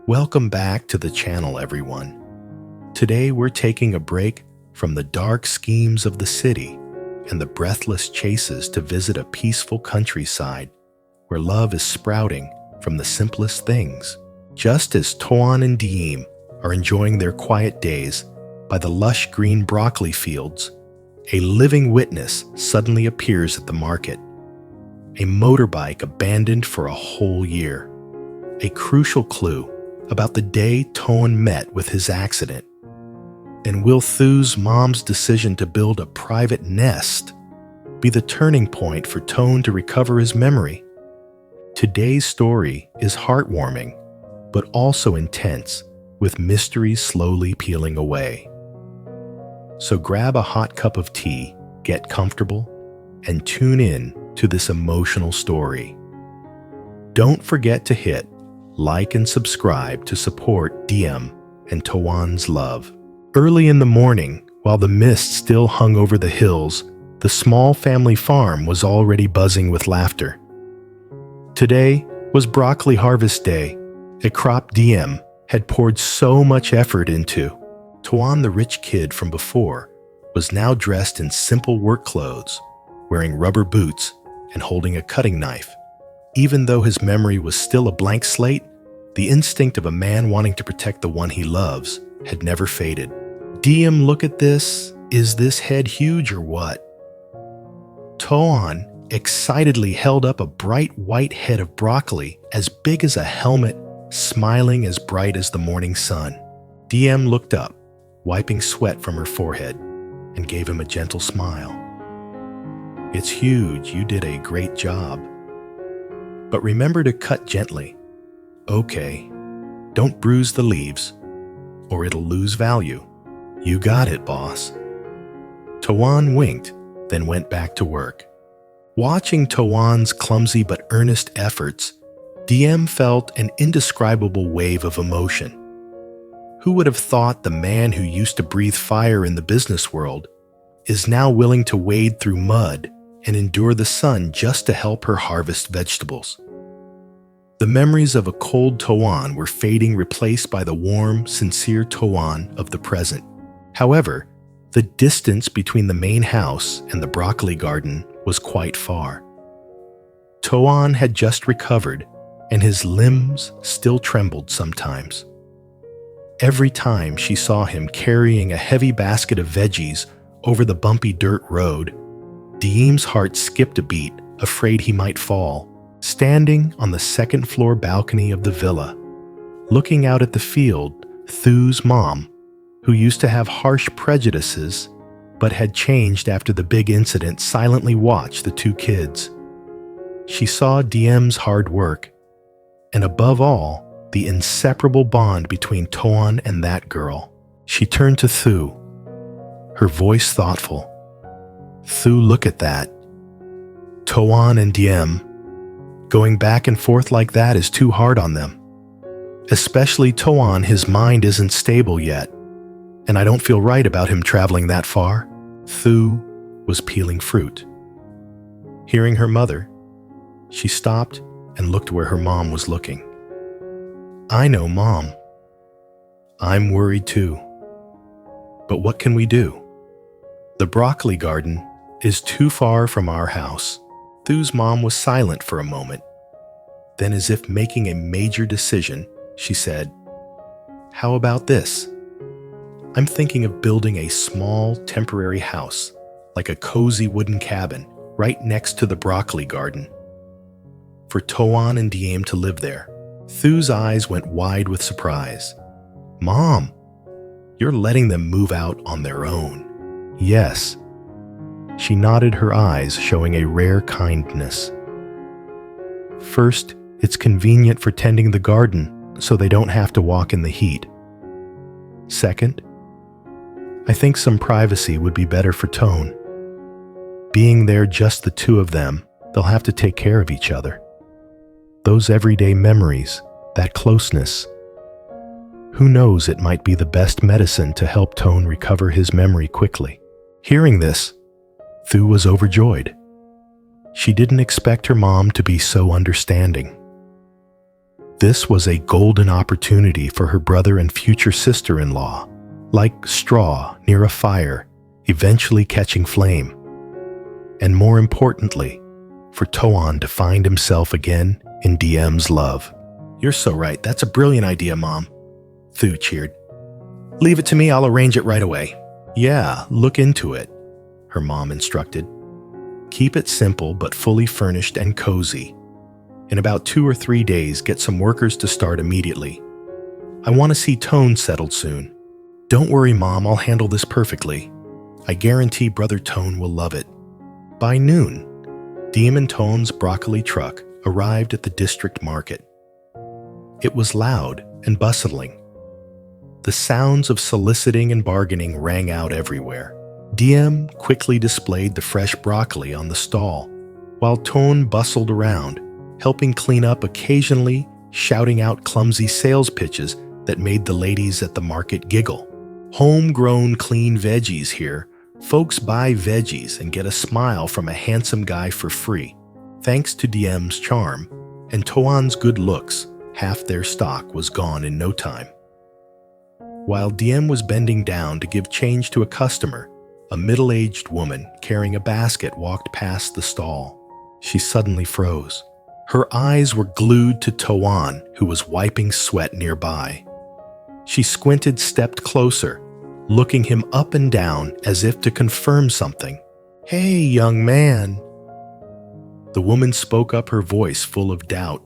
Welcome back to the channel, everyone. Today we're taking a break from the dark schemes of the city and the breathless chases to visit a peaceful countryside where love is sprouting from the simplest things. Just as Toan and Diem are enjoying their quiet days by the lush green broccoli fields, a living witness suddenly appears at the market. A motorbike abandoned for a whole year. A crucial clue about the day Toan met with his accident. And will Thu's mom's decision to build a private nest be the turning point for Toan to recover his memory? Today's story is heartwarming, but also intense, with mysteries slowly peeling away. So grab a hot cup of tea, get comfortable, and tune in to this emotional story. Don't forget to hit like and subscribe to support Diem and Toan's love. Early in the morning, while the mist still hung over the hills, the small family farm was already buzzing with laughter. Today was broccoli harvest day, a crop Diem had poured so much effort into. Toan, the rich kid from before, was now dressed in simple work clothes, wearing rubber boots and holding a cutting knife. Even though his memory was still a blank slate, the instinct of a man wanting to protect the one he loves had never faded. Diem, look at this. Is this head huge or what? Toan excitedly held up a bright white head of broccoli as big as a helmet, smiling as bright as the morning sun. Diem looked up, wiping sweat from her forehead, and gave him a gentle smile. It's huge. You did a great job. But remember to cut gently. Okay, don't bruise the leaves, or it'll lose value. You got it, boss. Toan winked, then went back to work. Watching Toan's clumsy but earnest efforts, Diem felt an indescribable wave of emotion. Who would have thought the man who used to breathe fire in the business world is now willing to wade through mud and endure the sun just to help her harvest vegetables? The memories of a cold Toan were fading, replaced by the warm, sincere Toan of the present. However, the distance between the main house and the broccoli garden was quite far. Toan had just recovered, and his limbs still trembled sometimes. Every time she saw him carrying a heavy basket of veggies over the bumpy dirt road, Diem's heart skipped a beat, afraid he might fall. Standing on the second-floor balcony of the villa, looking out at the field, Thu's mom, who used to have harsh prejudices but had changed after the big incident, silently watched the two kids. She saw Diem's hard work, and above all, the inseparable bond between Toan and that girl. She turned to Thu, her voice thoughtful. Thu, look at that. Toan and Diem. Going back and forth like that is too hard on them. Especially Toan, his mind isn't stable yet, and I don't feel right about him traveling that far. Thu was peeling fruit. Hearing her mother, she stopped and looked where her mom was looking. I know, Mom. I'm worried too. But what can we do? The broccoli garden is too far from our house. Thu's mom was silent for a moment. Then, as if making a major decision, she said, "How about this? I'm thinking of building a small, temporary house, like a cozy wooden cabin, right next to the broccoli garden, for Toan and Diem to live there." Thu's eyes went wide with surprise. "Mom, you're letting them move out on their own." "Yes." She nodded, her eyes showing a rare kindness. "First, it's convenient for tending the garden so they don't have to walk in the heat. Second, I think some privacy would be better for Toan. Being there just the two of them, they'll have to take care of each other. Those everyday memories, that closeness. Who knows, it might be the best medicine to help Toan recover his memory quickly." Hearing this, Thu was overjoyed. She didn't expect her mom to be so understanding. This was a golden opportunity for her brother and future sister-in-law, like straw near a fire, eventually catching flame. And more importantly, for Toan to find himself again in Diem's love. "You're so right. That's a brilliant idea, Mom," Thu cheered. "Leave it to me. I'll arrange it right away." "Yeah, look into it," her mom instructed. "Keep it simple but fully furnished and cozy. In about 2 or 3 days, get some workers to start immediately. I want to see Toan settled soon." "Don't worry, Mom. I'll handle this perfectly. I guarantee Brother Toan will love it." By noon, Diem and Toan's broccoli truck arrived at the district market. It was loud and bustling. The sounds of soliciting and bargaining rang out everywhere. Diem quickly displayed the fresh broccoli on the stall, while Toan bustled around, helping clean up occasionally, shouting out clumsy sales pitches that made the ladies at the market giggle. Homegrown clean veggies here. Folks buy veggies and get a smile from a handsome guy for free. Thanks to Diem's charm and Toan's good looks, half their stock was gone in no time. While Diem was bending down to give change to a customer, a middle-aged woman carrying a basket walked past the stall. She suddenly froze. Her eyes were glued to Toan, who was wiping sweat nearby. She squinted, stepped closer, looking him up and down as if to confirm something. "Hey, young man." The woman spoke up, her voice full of doubt.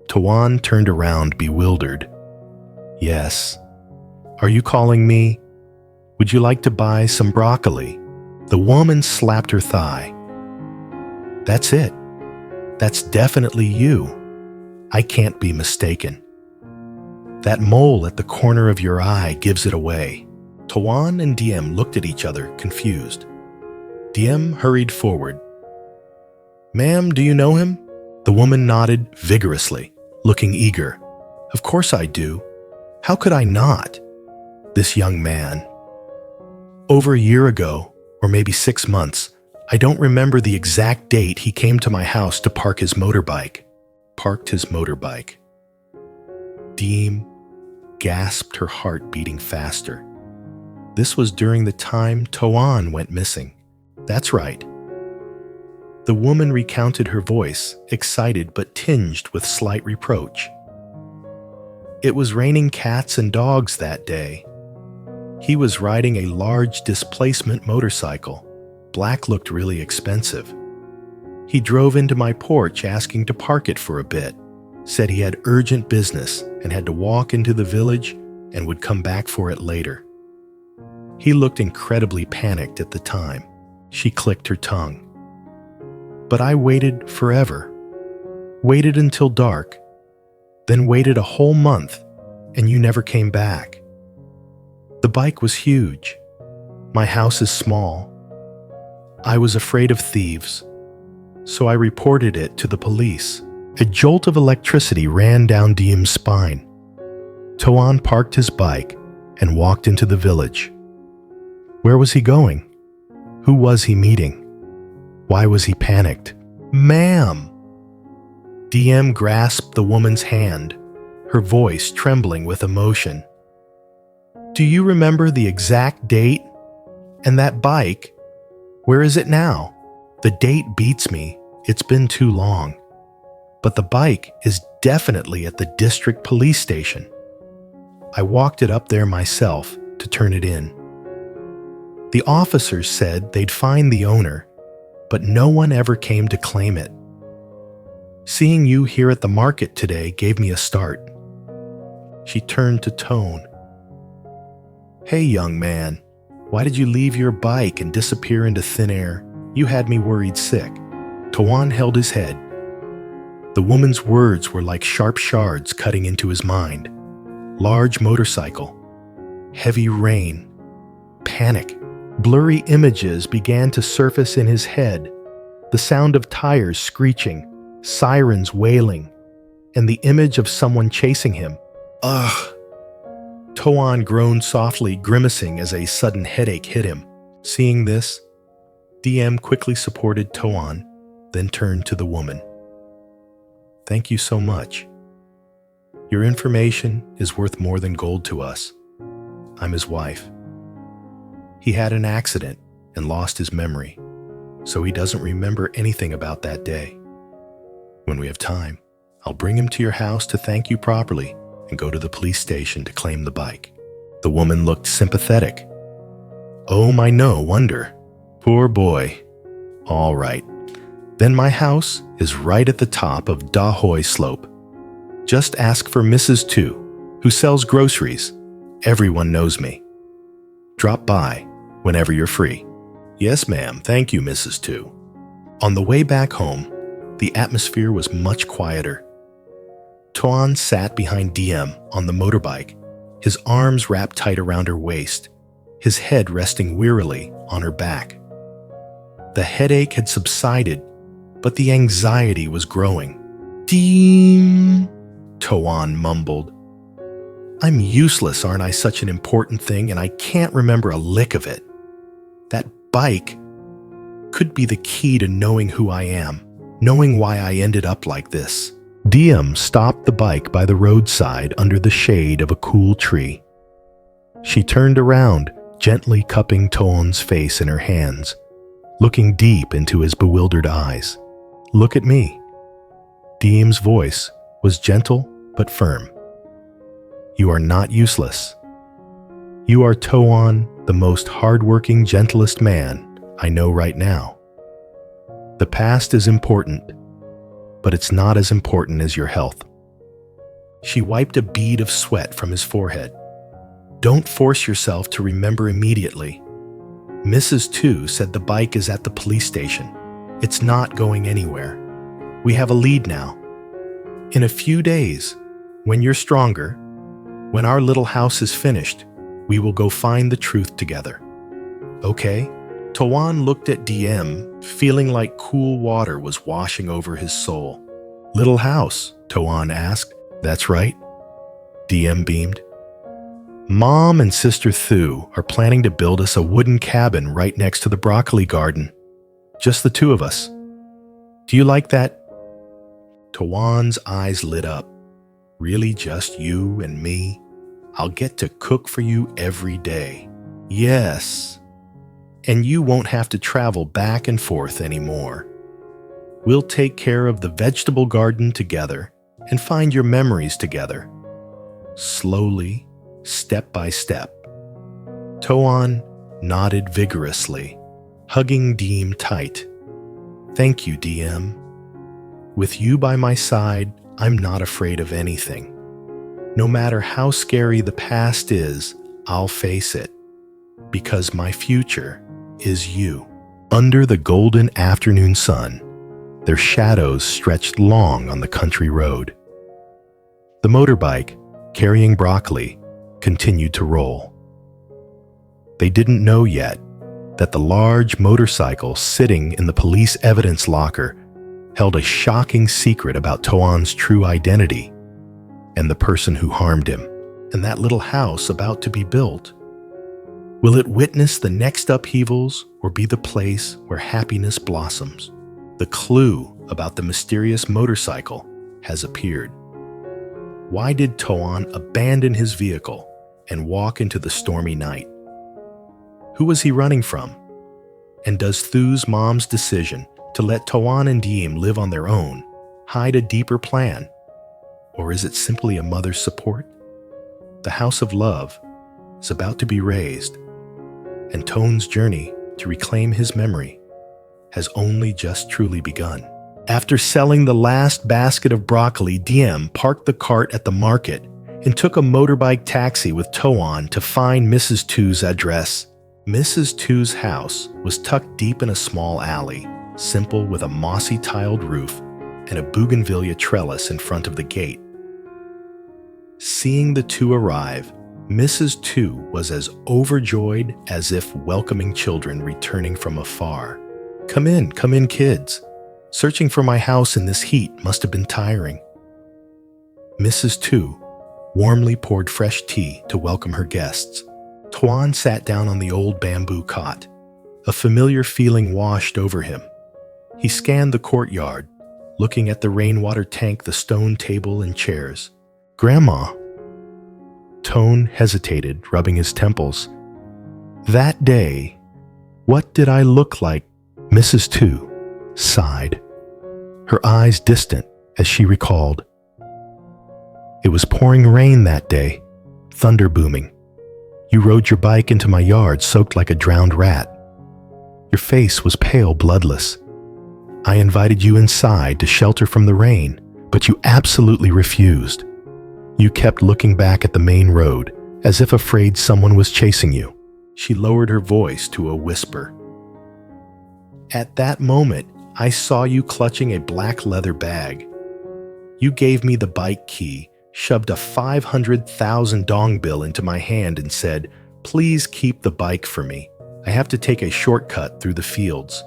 Toan turned around, bewildered. "Yes. Are you calling me? Would you like to buy some broccoli?" The woman slapped her thigh. "That's it. That's definitely you. I can't be mistaken. That mole at the corner of your eye gives it away." Toan and Diem looked at each other, confused. Diem hurried forward. "Ma'am, do you know him?" The woman nodded vigorously, looking eager. "Of course I do. How could I not? This young man. Over a year ago, or maybe 6 months, I don't remember the exact date, he came to my house to park his motorbike." Parked his motorbike. Diem gasped, her heart beating faster. This was during the time Toan went missing. That's right. The woman recounted, her voice excited but tinged with slight reproach. "It was raining cats and dogs that day. He was riding a large displacement motorcycle. Black looked really expensive. He drove into my porch asking to park it for a bit, said he had urgent business and had to walk into the village and would come back for it later. He looked incredibly panicked at the time." She clicked her tongue. "But I waited forever. Waited until dark. Then waited a whole month, and you never came back. The bike was huge. My house is small. I was afraid of thieves, so I reported it to the police." A jolt of electricity ran down Diem's spine. Toan parked his bike and walked into the village. Where was he going? Who was he meeting? Why was he panicked? "Ma'am!" Diem grasped the woman's hand, her voice trembling with emotion. "Do you remember the exact date? And that bike? Where is it now?" "The date beats me. It's been too long. But the bike is definitely at the district police station. I walked it up there myself to turn it in. The officers said they'd find the owner, but no one ever came to claim it. Seeing you here at the market today gave me a start." She turned to Toan. "Hey, young man, why did you leave your bike and disappear into thin air? You had me worried sick." Toan held his head. The woman's words were like sharp shards cutting into his mind. Large motorcycle, heavy rain, panic. Blurry images began to surface in his head. The sound of tires screeching, sirens wailing, and the image of someone chasing him. Ugh! Toan groaned softly, grimacing as a sudden headache hit him. Seeing this, Diem quickly supported Toan, then turned to the woman. "Thank you so much. Your information is worth more than gold to us. I'm his wife. He had an accident and lost his memory, so he doesn't remember anything about that day. When we have time, I'll bring him to your house to thank you properly and go to the police station to claim the bike." The woman looked sympathetic. "Oh, no wonder. Poor boy. All right. Then my house is right at the top of Da Hoi Slope. Just ask for Mrs. Tu, who sells groceries. Everyone knows me. Drop by whenever you're free." "Yes, ma'am. Thank you, Mrs. Tu." On the way back home, the atmosphere was much quieter. Toan sat behind Diem on the motorbike, his arms wrapped tight around her waist, his head resting wearily on her back. The headache had subsided, but the anxiety was growing. "Diem," Toan mumbled. "I'm useless, aren't I? Such an important thing, and I can't remember a lick of it. That bike could be the key to knowing who I am, knowing why I ended up like this." Diem stopped the bike by the roadside under the shade of a cool tree. She turned around, gently cupping Toan's face in her hands, looking deep into his bewildered eyes. "Look at me." Diem's voice was gentle but firm. "You are not useless. You are Toan, the most hardworking, gentlest man I know right now. The past is important, but it's not as important as your health." She wiped a bead of sweat from his forehead. "Don't force yourself to remember immediately. Mrs. Tu said the bike is at the police station. It's not going anywhere. We have a lead now. In a few days, when you're stronger, when our little house is finished, we will go find the truth together. Okay?" Toan looked at Diem, feeling like cool water was washing over his soul. "Little house?" Toan asked. "That's right." Diem beamed. "Mom and Sister Thu are planning to build us a wooden cabin right next to the broccoli garden. Just the two of us. Do you like that?" Toan's eyes lit up. "Really, just you and me? I'll get to cook for you every day." "Yes. And you won't have to travel back and forth anymore. We'll take care of the vegetable garden together and find your memories together. Slowly, step by step." Toan nodded vigorously, hugging Diem tight. "Thank you, Diem. With you by my side, I'm not afraid of anything. No matter how scary the past is, I'll face it, because my future is you." Under the golden afternoon sun, their shadows stretched long on the country road. The motorbike, carrying broccoli, continued to roll. They didn't know yet that the large motorcycle sitting in the police evidence locker held a shocking secret about Toan's true identity and the person who harmed him, and that little house about to be built. Will it witness the next upheavals or be the place where happiness blossoms? The clue about the mysterious motorcycle has appeared. Why did Toan abandon his vehicle and walk into the stormy night? Who was he running from? And does Thu's mom's decision to let Toan and Diem live on their own hide a deeper plan? Or is it simply a mother's support? The house of love is about to be raised, and Toan's journey to reclaim his memory has only just truly begun. After selling the last basket of broccoli, Diem parked the cart at the market and took a motorbike taxi with Toan to find Mrs. Tu's address. Mrs. Tu's house was tucked deep in a small alley, simple with a mossy tiled roof and a bougainvillea trellis in front of the gate. Seeing the two arrive, Mrs. Tu was as overjoyed as if welcoming children returning from afar. Come in, kids. Searching for my house in this heat must have been tiring." Mrs. Tu warmly poured fresh tea to welcome her guests. Toan sat down on the old bamboo cot. A familiar feeling washed over him. He scanned the courtyard, looking at the rainwater tank, the stone table and chairs. Grandma. Toan hesitated, rubbing his temples. That day, what did I look like? Mrs. Tu sighed, her eyes distant as she recalled. It was pouring rain that day, thunder booming. You rode your bike into my yard soaked like a drowned rat. Your face was pale, bloodless. I invited you inside to shelter from the rain, but you absolutely refused. You kept looking back at the main road, as if afraid someone was chasing you. She lowered her voice to a whisper. At that moment, I saw you clutching a black leather bag. You gave me the bike key, shoved a 500,000 dong bill into my hand and said, "Please keep the bike for me. I have to take a shortcut through the fields.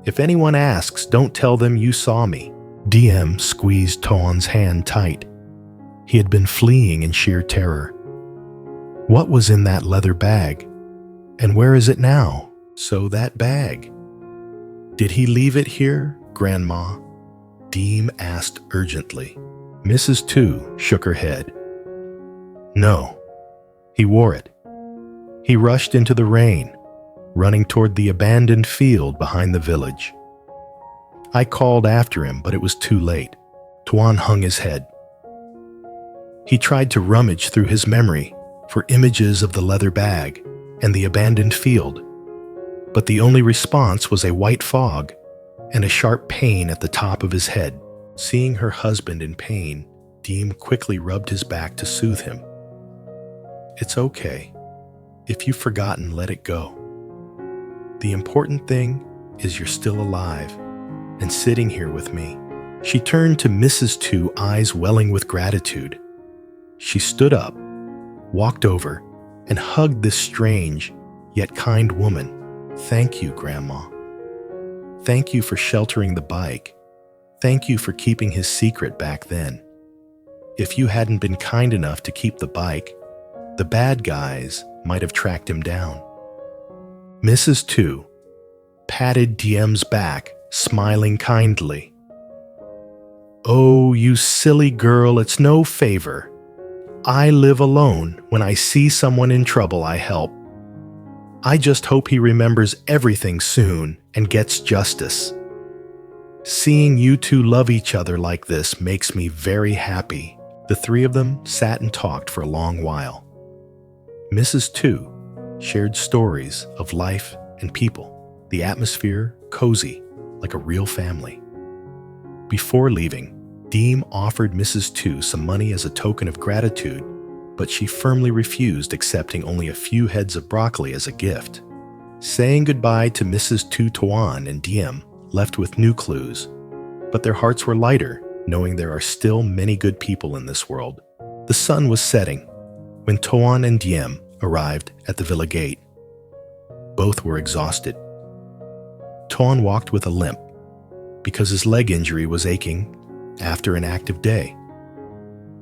If anyone asks, don't tell them you saw me." Diem squeezed Toan's hand tight. He had been fleeing in sheer terror. What was in that leather bag? And where is it now? So that bag. Did he leave it here, Grandma? Diem asked urgently. Mrs. Tu shook her head. No, he wore it. He rushed into the rain, running toward the abandoned field behind the village. I called after him, but it was too late. Toan hung his head. He tried to rummage through his memory for images of the leather bag and the abandoned field, but the only response was a white fog and a sharp pain at the top of his head. Seeing her husband in pain, Diem quickly rubbed his back to soothe him. It's okay. If you've forgotten, let it go. The important thing is you're still alive and sitting here with me. She turned to Mrs. Tu, eyes welling with gratitude. She stood up, walked over, and hugged this strange yet kind woman. Thank you, Grandma. Thank you for sheltering the bike. Thank you for keeping his secret back then. If you hadn't been kind enough to keep the bike, the bad guys might have tracked him down. Mrs. Tu patted Diem's back, smiling kindly. Oh, you silly girl, it's no favor. I live alone. When I see someone in trouble, I help. I just hope he remembers everything soon and gets justice. Seeing you two love each other like this makes me very happy. The three of them sat and talked for a long while. Mrs. Tu shared stories of life and people, the atmosphere cozy, like a real family. Before leaving, Diem offered Mrs. Tu some money as a token of gratitude, but she firmly refused, accepting only a few heads of broccoli as a gift. Saying goodbye to Mrs. Tu, Toan and Diem left with new clues, but their hearts were lighter, knowing there are still many good people in this world. The sun was setting when Toan and Diem arrived at the villa gate. Both were exhausted. Toan walked with a limp because his leg injury was aching after an active day.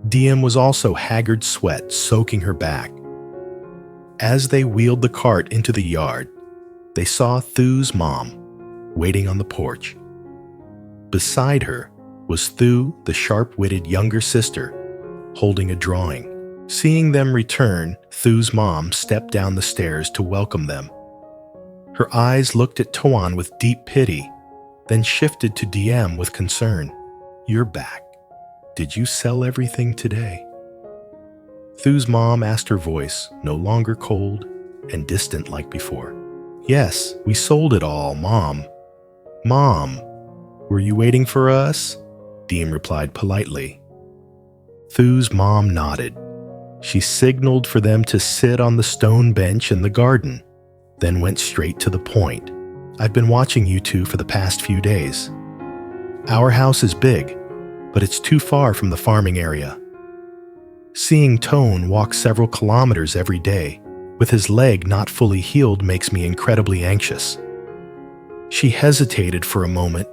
Diem was also haggard sweat soaking her back. As they wheeled the cart into the yard, they saw Thu's mom waiting on the porch. Beside her was Thu, the sharp-witted younger sister, holding a drawing. Seeing them return, Thu's mom stepped down the stairs to welcome them. Her eyes looked at Toan with deep pity, then shifted to Diem with concern. You're back. Did you sell everything today? Thu's mom asked, her voice no longer cold and distant like before. Yes, we sold it all, Mom. Mom, were you waiting for us? Diem replied politely. Thu's mom nodded. She signaled for them to sit on the stone bench in the garden, then went straight to the point. I've been watching you two for the past few days. Our house is big, but it's too far from the farming area. Seeing Toan walk several kilometers every day, with his leg not fully healed, makes me incredibly anxious. She hesitated for a moment,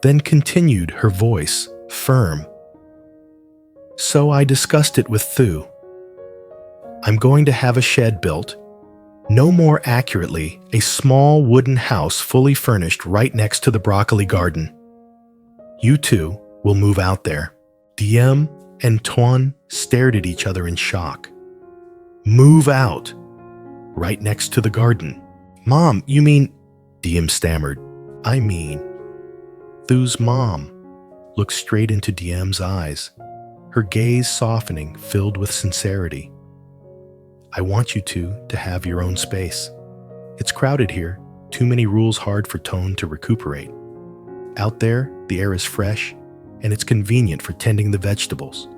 then continued, her voice firm. So I discussed it with Thu. I'm going to have a shed built, no more accurately, a small wooden house fully furnished right next to the broccoli garden. You two will move out there. Diem and Toan stared at each other in shock. "Move out! Right next to the garden." "Mom, you mean—" Diem stammered. "I mean—" Thu's mom looked straight into Diem's eyes, her gaze softening, filled with sincerity. "I want you to have your own space. It's crowded here, too many rules hard for Toan to recuperate. Out there, the air is fresh, and it's convenient for tending the vegetables.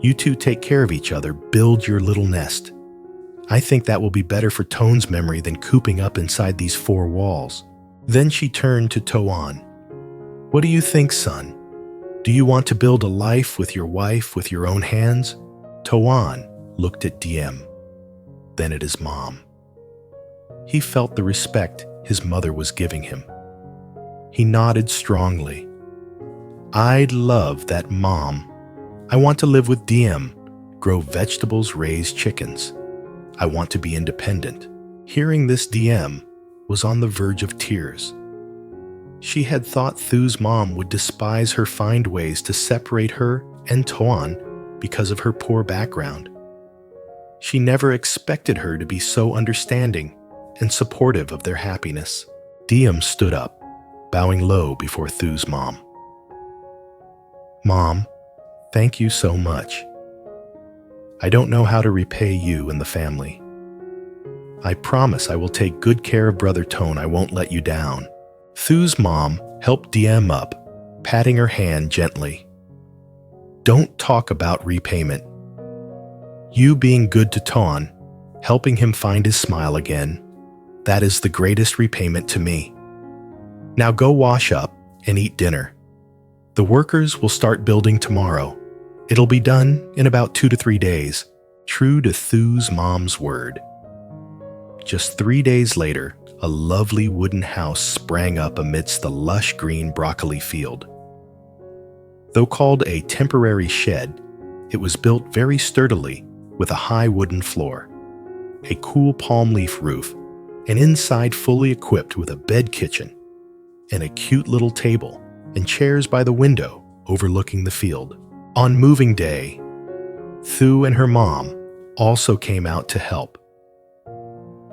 You two take care of each other, build your little nest. I think that will be better for Toan's memory than cooping up inside these four walls." Then she turned to Toan. "What do you think, son? Do you want to build a life with your wife with your own hands?" Toan looked at Diem, then at his mom. He felt the respect his mother was giving him. He nodded strongly. "I'd love that, Mom. I want to live with Diem, grow vegetables, raise chickens. I want to be independent." Hearing this, Diem was on the verge of tears. She had thought Thu's mom would despise her, find ways to separate her and Toan because of her poor background. She never expected her to be so understanding and supportive of their happiness. Diem stood up, bowing low before Thu's mom. "Mom, thank you so much. I don't know how to repay you and the family. I promise I will take good care of Brother Toan. I won't let you down." Thu's mom helped Diem up, patting her hand gently. "Don't talk about repayment. You being good to Toan, helping him find his smile again, that is the greatest repayment to me. Now go wash up and eat dinner. The workers will start building tomorrow. It'll be done in about 2 to 3 days, true to Thu's mom's word." Just 3 days later, a lovely wooden house sprang up amidst the lush green broccoli field. Though called a temporary shed, it was built very sturdily with a high wooden floor, a cool palm leaf roof, and inside fully equipped with a bed kitchen and a cute little table and chairs by the window overlooking the field. On moving day, Thu and her mom also came out to help.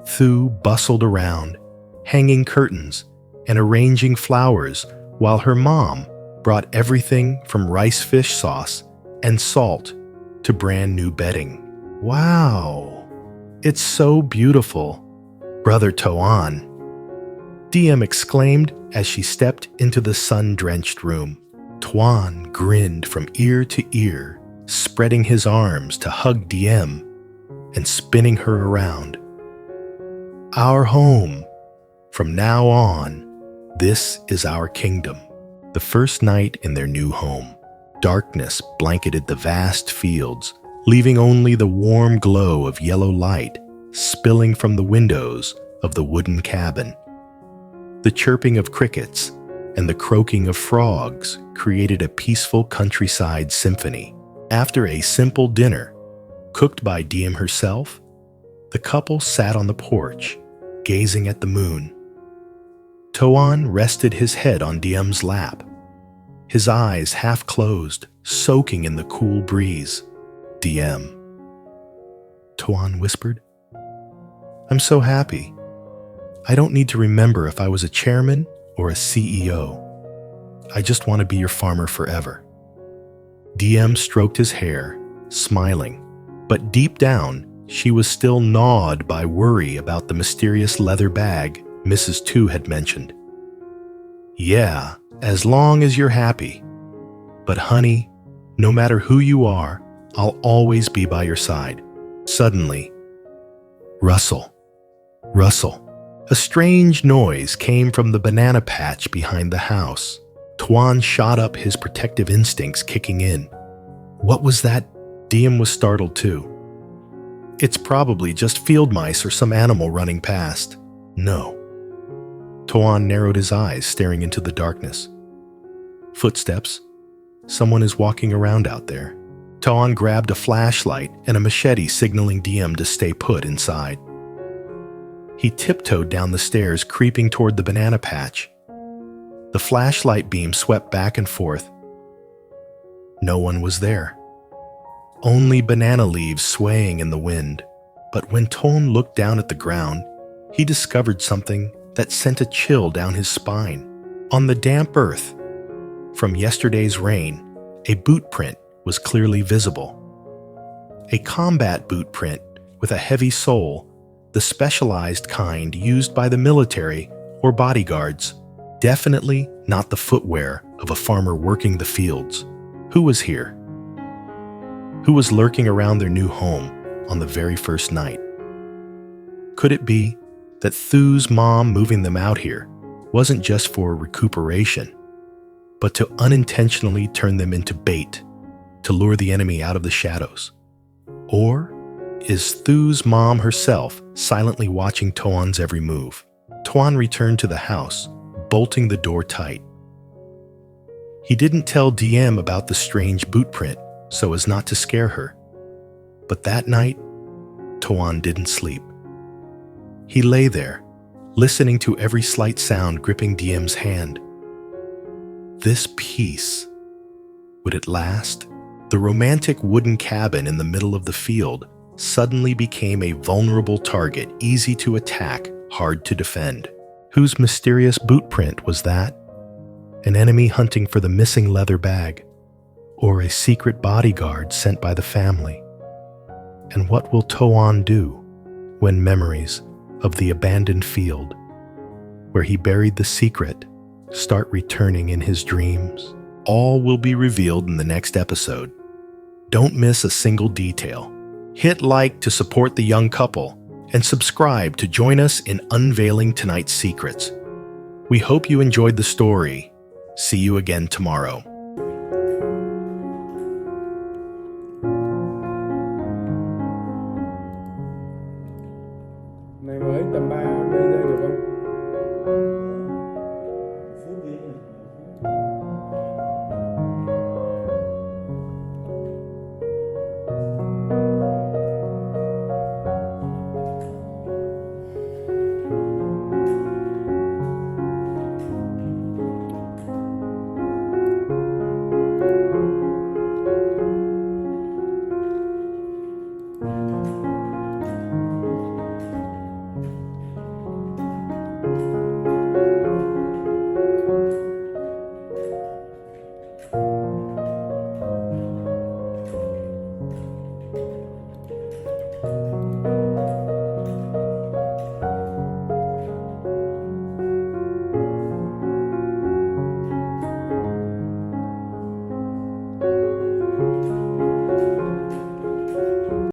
Thu bustled around, hanging curtains and arranging flowers, while her mom brought everything from rice fish sauce and salt to brand new bedding. "Wow, it's so beautiful, Brother Toan," Diem exclaimed as she stepped into the sun-drenched room. Toan grinned from ear to ear, spreading his arms to hug Diem and spinning her around. "Our home. From now on, this is our kingdom." The first night in their new home, darkness blanketed the vast fields, leaving only the warm glow of yellow light spilling from the windows of the wooden cabin. The chirping of crickets and the croaking of frogs created a peaceful countryside symphony. After a simple dinner, cooked by Diem herself, the couple sat on the porch, gazing at the moon. Toan rested his head on Diem's lap, his eyes half closed, soaking in the cool breeze. "Diem," Toan whispered, "I'm so happy. I don't need to remember if I was a chairman or a CEO. I just want to be your farmer forever." Diem stroked his hair, smiling, but deep down, she was still gnawed by worry about the mysterious leather bag Mrs. Tu had mentioned. "Yeah, as long as you're happy. But honey, no matter who you are, I'll always be by your side." Suddenly, rustle, rustle. A strange noise came from the banana patch behind the house. Toan shot up, his protective instincts kicking in. What was that? Diem was startled too. "It's probably just field mice or some animal running past." "No." Toan narrowed his eyes, staring into the darkness. Footsteps. Someone is walking around out there. Toan grabbed a flashlight and a machete, signaling Diem to stay put inside. He tiptoed down the stairs, creeping toward the banana patch. The flashlight beam swept back and forth. No one was there. only banana leaves swaying in the wind. But when Toan looked down at the ground, he discovered something that sent a chill down his spine. On the damp earth, from yesterday's rain, a boot print was clearly visible. A combat boot print with a heavy sole, the specialized kind used by the military or bodyguards. Definitely not the footwear of a farmer working the fields. Who was here? Who was lurking around their new home on the very first night? Could it be that Thu's mom moving them out here wasn't just for recuperation, but to unintentionally turn them into bait to lure the enemy out of the shadows? Or is Thu's mom herself silently watching Toan's every move? Toan returned to the house, bolting the door tight. He didn't tell Diem about the strange boot print so as not to scare her. But that night, Toan didn't sleep. He lay there, listening to every slight sound gripping Diem's hand. This peace, would it last? The romantic wooden cabin in the middle of the field suddenly became a vulnerable target, easy to attack, hard to defend. Whose mysterious boot print was that? An enemy hunting for the missing leather bag, or a secret bodyguard sent by the family? And what will Toan do when memories of the abandoned field, where he buried the secret, start returning in his dreams? All will be revealed in the next episode. Don't miss a single detail. Hit like to support the young couple, and subscribe to join us in unveiling tonight's secrets. We hope you enjoyed the story. See you again tomorrow.